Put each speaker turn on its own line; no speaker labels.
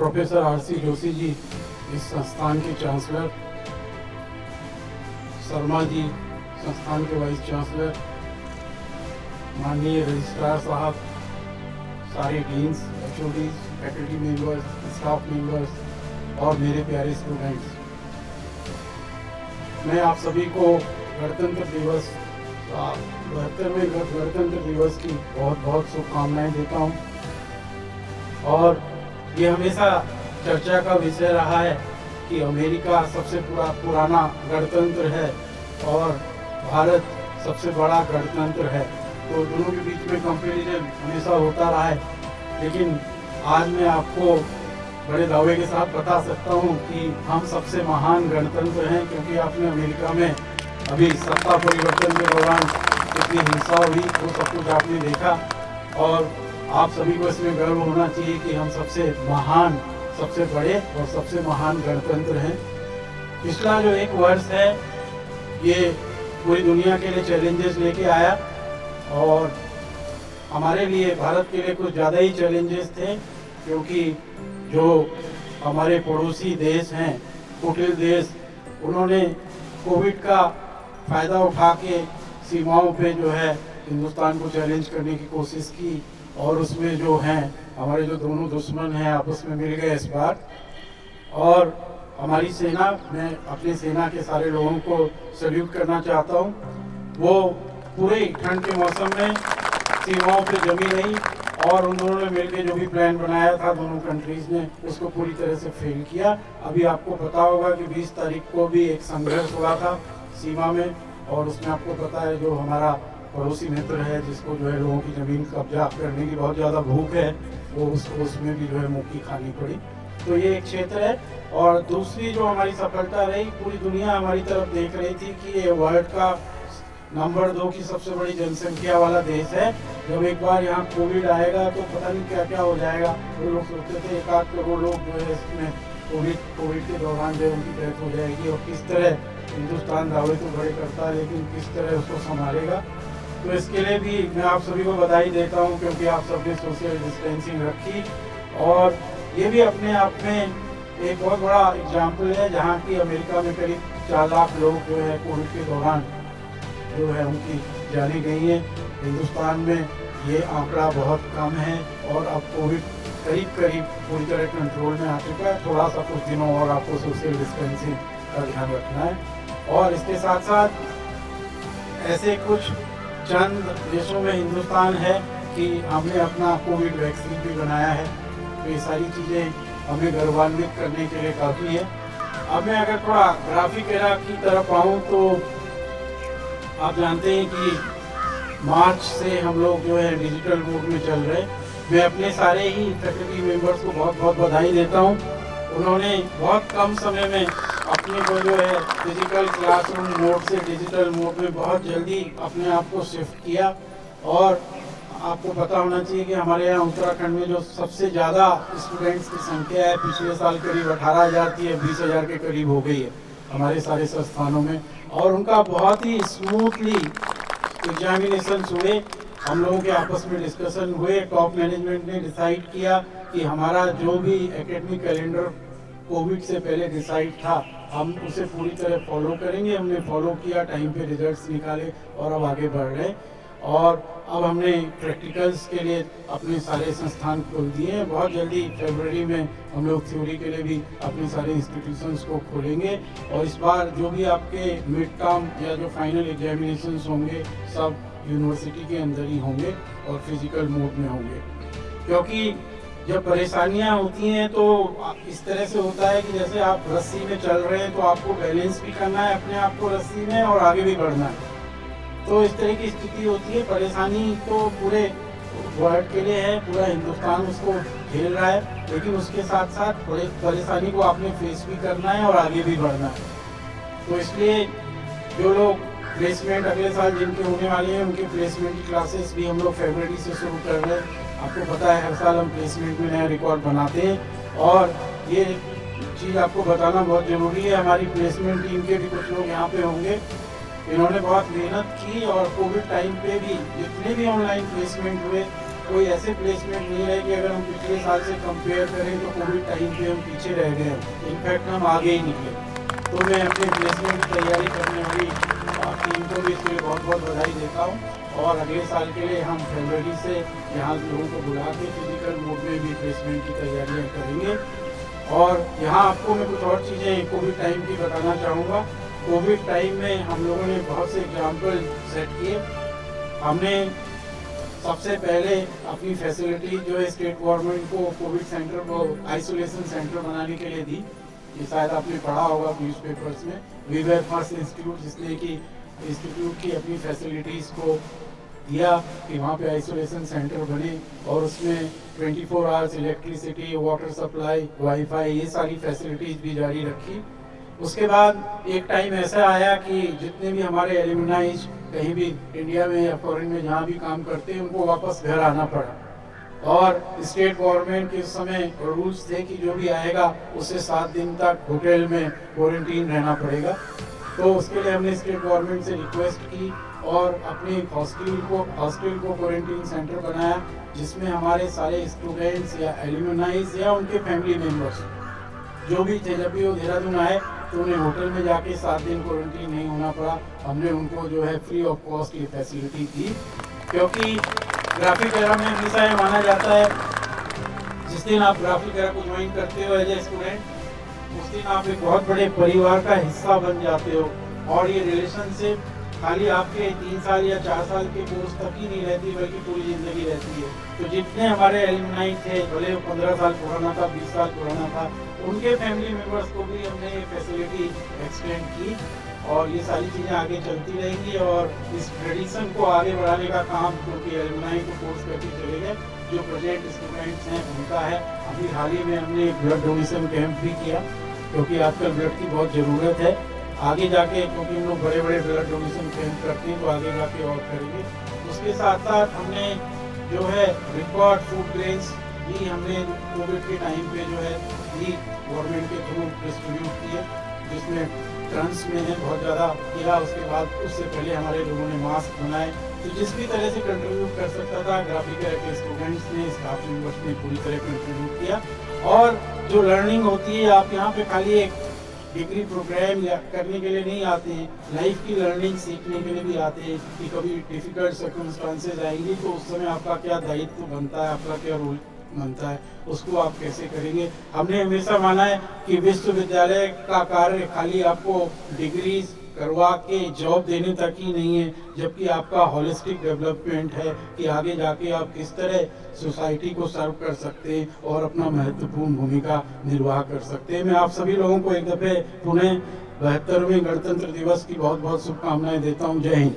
Professor RC. Joshi ji इस संस्थान के चांसलर, शर्मा जी संस्थान के वाइस चांसलर, माननीय रजिस्ट्रार साहब, सारे deans, HODs, faculty members, staff members और मेरे प्यारे स्टूडेंट्स, मैं आप सभी को गणतंत्र दिवस 72वें गणतंत्र दिवस की बहुत बहुत शुभकामनाएं देता हूं। और ये हमेशा चर्चा का विषय रहा है कि अमेरिका सबसे पुराना गणतंत्र है और भारत सबसे बड़ा गणतंत्र है, तो दोनों के बीच में कंपैरिजन हमेशा होता रहा है। लेकिन आज मैं आपको बड़े दावे के साथ बता सकता हूं कि हम सबसे महान गणतंत्र हैं, क्योंकि आपने अमेरिका में अभी सत्ता परिवर्तन के दौरान कितनी हिंसा हुई वो सब कुछ आपने देखा, और आप सभी को इसमें गर्व होना चाहिए कि हम सबसे महान, सबसे बड़े और सबसे महान गणतंत्र हैं। पिछला जो एक वर्ष है ये पूरी दुनिया के लिए चैलेंजेस लेके आया, और हमारे लिए, भारत के लिए कुछ ज़्यादा ही चैलेंजेस थे, क्योंकि जो हमारे पड़ोसी देश हैं, कुटिल देश, उन्होंने कोविड का फ़ायदा उठा के सीमाओं पे जो है हिंदुस्तान को चैलेंज करने की कोशिश की, और उसमें जो हैं हमारे जो दोनों दुश्मन हैं आपस में मिल गए इस बार। और हमारी सेना, मैं अपनी सेना के सारे लोगों को सल्यूट करना चाहता हूँ, वो पूरे ठंड के मौसम में सीमाओं पे जमी रही, और उन दोनों ने मिलकर जो भी प्लान बनाया था दोनों कंट्रीज ने, उसको पूरी तरह से फेल किया। अभी आपको पता होगा कि 20 तारीख को भी एक संघर्ष हुआ था सीमा में, और उसमें आपको पता है जो हमारा पड़ोसी मित्र है, जिसको जो है लोगों की ज़मीन कब्जा करने की बहुत ज़्यादा भूख है, वो उसमें भी जो है मुक्की खानी पड़ी। तो ये एक क्षेत्र है। और दूसरी जो हमारी सफलता रही, पूरी दुनिया हमारी तरफ देख रही थी कि ये वर्ल्ड का नंबर 2 की सबसे बड़ी जनसंख्या वाला देश है। जब एक बार यहाँ कोविड आएगा तो पता नहीं क्या क्या हो जाएगा। वो लोग सोचते थे 1-8 करोड़ लोग जो है इसमें कोविड के दौरान जो उनकी डेथ हो जाएगी, और किस तरह हिंदुस्तान दावे तो बड़े करता है, लेकिन किस तरह उसको संभालेगा। तो इसके लिए भी मैं आप सभी को बधाई देता हूँ, क्योंकि आप सबने सोशल डिस्टेंसिंग रखी, और ये भी अपने आप में एक बहुत बड़ा एग्जाम्पल है, जहाँ की अमेरिका में करीब 4 लाख लोग जो है कोविड के दौरान जो है उनकी जाने गई है। हिंदुस्तान में ये आंकड़ा बहुत कम है, और अब कोविड करीब पूरी तरह कंट्रोल में आ चुका है। थोड़ा सा कुछ दिनों और आपको सोशल डिस्टेंसिंग का ध्यान रखना है। और इसके साथ साथ ऐसे कुछ चंद देशों में हिंदुस्तान है कि हमने अपना कोविड वैक्सीन भी बनाया है, तो ये सारी चीज़ें हमें गौरवान्वित करने के लिए काफ़ी है। अब मैं अगर थोड़ा ग्राफिक एरा की तरफ आऊँ तो आप जानते हैं कि मार्च से हम लोग जो है डिजिटल मोड में चल रहे हैं। मैं अपने सारे ही फैकल्टी मेंबर्स को बहुत बहुत बधाई देता हूं। उन्होंने बहुत कम समय में अपने को जो है फिजिकल क्लासरूम मोड से डिजिटल मोड में बहुत जल्दी अपने आप को शिफ्ट किया। और आपको पता होना चाहिए कि हमारे यहाँ उत्तराखंड में जो सबसे ज़्यादा स्टूडेंट्स की संख्या है, पिछले साल करीब 18,000 थी, अब 20,000 के करीब हो गई है हमारे सारे संस्थानों में। और उनका बहुत ही स्मूथली एग्जामिनेशन हुए, हम लोगों के आपस में डिस्कशन हुए। टॉप मैनेजमेंट ने डिसाइड किया कि हमारा जो भी एकेडमिक कैलेंडर कोविड से पहले डिसाइड था, हम उसे पूरी तरह फॉलो करेंगे। हमने फॉलो किया, टाइम पे रिजल्ट्स निकाले और अब आगे बढ़ रहे हैं। और अब हमने प्रैक्टिकल्स के लिए अपने सारे संस्थान खोल दिए हैं। बहुत जल्दी फरवरी में हम लोग थ्योरी के लिए भी अपने सारे इंस्टीट्यूशंस को खोलेंगे। और इस बार जो भी आपके मिड टर्म या जो फाइनल एग्जामिनेशंस होंगे सब यूनिवर्सिटी के अंदर ही होंगे और फिजिकल मोड में होंगे। क्योंकि जब परेशानियां होती हैं तो इस तरह से होता है कि जैसे आप रस्सी में चल रहे हैं तो आपको बैलेंस भी करना है अपने आप को रस्सी में और आगे भी बढ़ना है। तो इस तरह की स्थिति होती है। परेशानी तो पूरे वर्ल्ड के लिए है, पूरा हिंदुस्तान उसको झेल रहा है, लेकिन उसके साथ साथ परेशानी को आपने फेस भी करना है और आगे भी बढ़ना है। तो इसलिए जो लोग प्लेसमेंट अगले साल जिनके होने वाले हैं, उनके प्लेसमेंट की क्लासेस भी हम लोग फरवरी से शुरू कर रहे हैं। आपको पता है हर साल हम प्लेसमेंट में नया रिकॉर्ड बनाते हैं और ये चीज़ आपको बताना बहुत ज़रूरी है। हमारी प्लेसमेंट टीम के भी कुछ लोग यहाँ पे होंगे, इन्होंने बहुत मेहनत की और कोविड टाइम पे भी जितने भी ऑनलाइन प्लेसमेंट हुए कोई ऐसे प्लेसमेंट नहीं है कि अगर हम पिछले साल से कंपेयर करें तो कोविड टाइम पे हम पीछे रह गए हैं, इनफैक्ट हम आगे ही निकले। तो मैं अपने प्लेसमेंट की तैयारी करने वाली टीम को भी इसके लिए बहुत बहुत बधाई देता हूँ और अगले साल के लिए हम फरवरी से यहाँ लोगों को बुला के फिजिकल मोड में भी प्लेसमेंट की तैयारियाँ करेंगे। और यहाँ आपको मैं कुछ और चीज़ें कोविड टाइम की बताना चाहूँगा। कोविड टाइम में हम लोगों ने बहुत से एग्जाम्पल सेट किए। हमने सबसे पहले अपनी फैसिलिटी जो है स्टेट गवर्नमेंट को कोविड सेंटर को आइसोलेशन सेंटर बनाने के लिए दी। ये शायद आपने पढ़ा होगा न्यूज़पेपर्स में। वी वेर फर्स्ट इंस्टीट्यूट, जिसने कि इंस्टीट्यूट की अपनी फैसिलिटीज़ को दिया कि वहाँ पे आइसोलेशन सेंटर बने और उसमें 24 hours electricity, water supply, wifi, ये सारी फैसिलिटीज़ भी जारी रखी। उसके बाद एक टाइम ऐसा आया कि जितने भी हमारे एलुमनाइज कहीं भी इंडिया में या फॉरेन में जहाँ भी काम करते हैं उनको वापस घर आना पड़ा और स्टेट गवर्नमेंट के उस समय रूल्स थे कि जो भी आएगा उसे 7 दिन तक होटल में क्वारंटीन रहना पड़ेगा। तो उसके लिए हमने स्टेट गवर्नमेंट से रिक्वेस्ट की और अपने हॉस्टल को क्वारंटीन सेंटर बनाया, जिसमें हमारे सारे स्टूडेंट्स या एलुमनाइज या उनके फैमिली मेम्बर्स जो भी थे, जब भी वो देहरादून आए तो उन्हें होटल में जाके 7 दिन क्वारंटीन नहीं होना पड़ा। हमने उनको जो है फ्री ऑफ कॉस्ट ये फैसिलिटी दी, क्योंकि ग्राफिक एरा में हमेशा ये माना जाता है जिस दिन आप ग्राफिक एरा को ज्वाइन करते हो एज ए स्टूडेंट, उस दिन आप एक बहुत बड़े परिवार का हिस्सा बन जाते हो और ये रिलेशनशिप खाली आपके 3 साल या 4 साल के कोर्स तक ही नहीं रहती बल्कि पूरी ज़िंदगी रहती है। तो जितने हमारे एलुमनाई थे, भले 15 साल पुराना था, 20 साल पुराना था, उनके फैमिली मेम्बर्स को भी हमने ये फैसिलिटी एक्सटेंड की और ये सारी चीज़ें आगे चलती रहेंगी और इस ट्रेडिशन को आगे बढ़ाने का काम क्योंकि एलुमनाई को कोर्स करके चले गए जो प्रेजेंट स्टूडेंट्स हैं उनका है। अभी हाल ही में हमने ब्लड डोनेशन कैंप भी किया क्योंकि आजकल ब्लड की बहुत ज़रूरत है। आगे जाके क्योंकि हम लोग बड़े बड़े ब्लड डोनेशन कैंप करते हैं तो आगे जाके और करेंगे। उसके साथ साथ हमने जो है रिकॉर्ड फूड ग्रेन्स भी हमने कोविड के टाइम पे जो है भी गवर्नमेंट के थ्रू डिस्ट्रीब्यूट किए, जिसमें टर्न्स में है बहुत ज़्यादा किया। उसके बाद उससे पहले हमारे लोगों ने मास्क बनाए। तो जिस भी तरह से कंट्रीब्यूट कर सकता था ग्राफिक एरा के स्टूडेंट्स ने, स्टाफ मेंबर्स ने पूरी तरह कंट्रीब्यूट किया। और जो लर्निंग होती है, आप यहाँ पे खाली एक डिग्री प्रोग्राम या करने के लिए नहीं आते हैं, लाइफ की लर्निंग सीखने के लिए भी आते हैं कि कभी डिफ़िकल्ट सर्कमस्टांसेस आएंगी तो उस समय आपका क्या दायित्व बनता है, आपका क्या रोल बनता है, उसको आप कैसे करेंगे। हमने हमेशा माना है कि विश्वविद्यालय का कार्य खाली आपको डिग्रीज करवा के जॉब देने तक ही नहीं है, जबकि आपका होलिस्टिक डेवलपमेंट है कि आगे जाके आप किस तरह सोसाइटी को सर्व कर सकते हैं और अपना महत्वपूर्ण भूमिका निर्वाह कर सकते हैं। मैं आप सभी लोगों को एक दफ़े पुनः 72वें गणतंत्र दिवस की बहुत बहुत शुभकामनाएं देता हूं। जय हिंद।